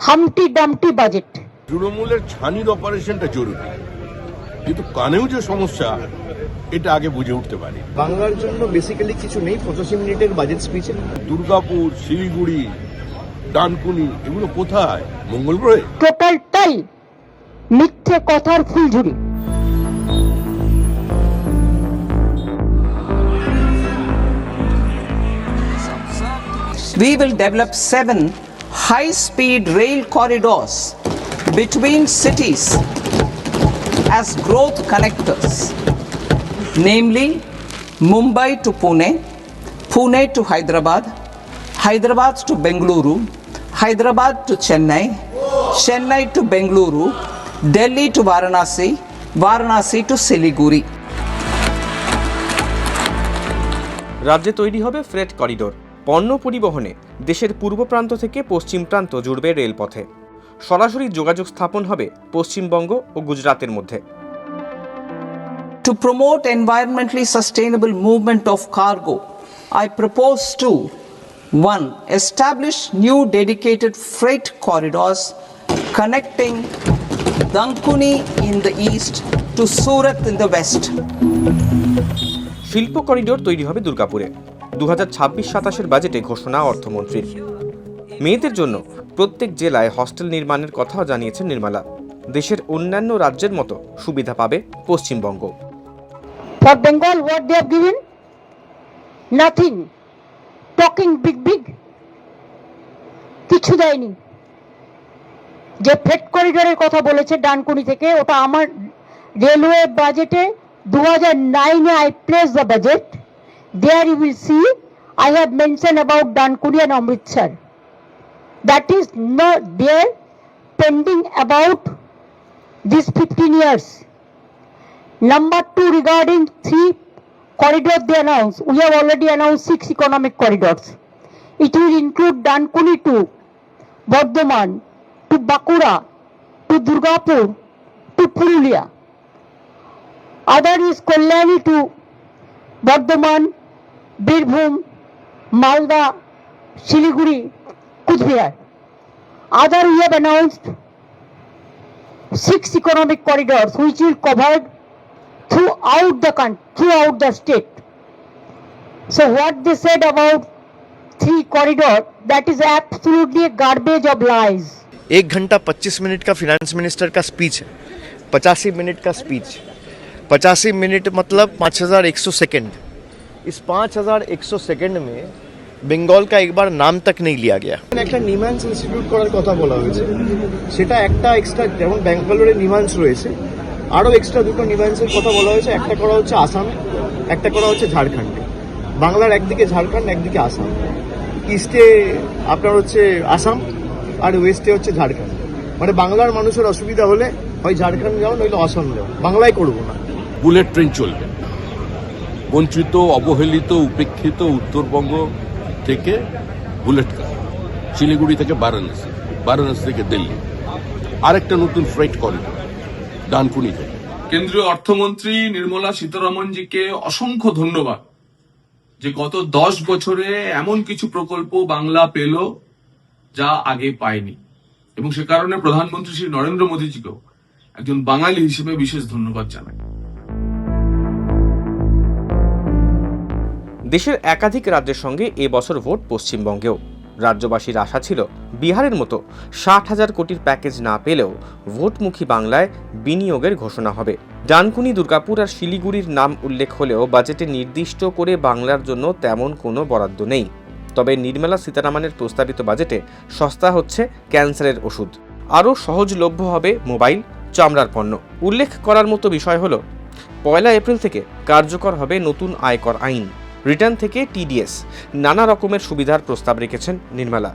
হামটি ডামটি budget. তৃণমূলের ছানির অপারেশনটা জরুরি, কিন্তু কানেও যে সমস্যা এটা আগে বুঝে উঠতে পারি। বাংলার জন্য বেসিক্যালি কিছু নেই 85 মিনিটের বাজেট স্পিচে। দুর্গাপুর, শিলিগুড়ি, ডানকুনি এগুলো কোথায়? মঙ্গল গ্রহে? টোটালটাই মিথ্যে কথার ফুলঝুরি। We will develop 7 high-speed rail corridors between cities as growth connectors, namely Mumbai to Pune, Pune to Hyderabad, Hyderabad to Bengaluru, Hyderabad to Chennai, Chennai to Bengaluru, Delhi to Varanasi, Varanasi to Siliguri. রাজ্যে তৈরি হবে freight corridor. পণ্য পরিবহনে দেশের পূর্ব প্রান্ত থেকে পশ্চিম প্রান্ত জুড়বে রেলপথে। সরাসরি যোগাযোগ স্থাপন হবে পশ্চিমবঙ্গ ও গুজরাতের মধ্যে। To promote environmentally sustainable movement of cargo, I propose to 1. Establish new dedicated freight corridors connecting Dankuni in the east to Surat in the west. শিল্প করিডোর তৈরি হবে দুর্গাপুরে। 2026-27 বাজেটে ঘোষণা অর্থমন্ত্রীর। মেয়েদের জন্য প্রত্যেক জেলায় হস্টেল নির্মাণের কথাও জানিয়েছেন নির্মলা। দেশের অন্যান্য রাজ্যের মতো সুবিধা পাবে Paschimbanga. For Bengal, what they have given? Nothing. Talking big. কিছু দেয়নি। যে ফ্রেট করিডোরের কথা বলেছে ডানকুনি থেকে, ওটা আমার রেলওয়ে বাজেটে 2009 I placed the budget. There you will see I have mentioned about Dankuni and Amritsar. That is not there, pending about these 15 years. Number 2, regarding 3 corridors they announced, we have already announced 6 economic corridors. It will include Dankuni to Bardhaman, to Bakura, to Durgapur, to Purulia. Other is Kalyani to Bardhaman, Birbhum, Malda, Siliguri, Kuchbihar. Other we have announced 6 economic corridors which will cover throughout the country, throughout the state. So what they said about 3 corridors, that is absolutely a garbage of lies. 1 घंटा 25 minute का finance minister का speech है, 85 minute का speech. 85 minute मतलब 5100 second. इस 5100 second में বেঙ্গল কা একবার নাম তক নেই লিয়া গয়া। একটা নিমান্স ইনস্টিটিউট করার কথা বলা হয়েছে, সেটা একটা এক্সট্রা, যেমন ব্যাঙ্গালোরে নিমান্স রয়েছে, আরও এক্সট্রা 2টো নিমান্সের কথা বলা হয়েছে। একটা করা হচ্ছে আসামে, একটা করা হচ্ছে ঝাড়খণ্ডে। বাংলার একদিকে ঝাড়খণ্ড, একদিকে আসাম। ইস্টে আপনার হচ্ছে আসাম আর ওয়েস্টে হচ্ছে ঝাড়খণ্ড। মানে বাংলার মানুষের অসুবিধা হলে হয় ঝাড়খণ্ড যাও, নইলে আসাম যাও, বাংলায় করবো না। বুলেট ট্রেন চলবে। বঞ্চিত, অবহেলিত, উপেক্ষিত উত্তরবঙ্গ থেকে বুলেট কার, শিলিগুড়ি থেকে বারাণসী, বারাণসী থেকে দিল্লি। আরেকটা নতুন ফ্রেট করিডোর ডানকুনি থেকে। কেন্দ্রীয় অর্থমন্ত্রী নির্মলা সীতারমনজিকে অসংখ্য ধন্যবাদ যে গত 10 বছরে এমন কিছু প্রকল্প বাংলা পেল যা আগে পায়নি, এবং সে কারণে প্রধানমন্ত্রী শ্রী নরেন্দ্র মোদীজিকেও একজন বাঙালি হিসেবে বিশেষ ধন্যবাদ জানাই। দেশের একাধিক রাজ্যের সঙ্গে এবছর ভোট পশ্চিমবঙ্গেও। রাজ্যবাসীর আশা ছিল বিহারের মতো 60,000 কোটির প্যাকেজ না পেলেও ভোটমুখী বাংলায় বিনিয়োগের ঘোষণা হবে। ডানকুনি, দুর্গাপুর আর শিলিগুড়ির নাম উল্লেখ হলেও বাজেটে নির্দিষ্ট করে বাংলার জন্য তেমন কোনো বরাদ্দ নেই। তবে নির্মলা সীতারামনের প্রস্তাবিত বাজেটে সস্তা হচ্ছে ক্যান্সারের ওষুধ। আরও সহজলভ্য হবে মোবাইল, চামড়ার পণ্য। উল্লেখ করার মতো বিষয় হলো 1 এপ্রিল থেকে কার্যকর হবে নতুন আয়কর আইন। রিটার্ন থেকে টিডিএস, নানা রকমের সুবিধার প্রস্তাব রেখেছেন নির্মলা।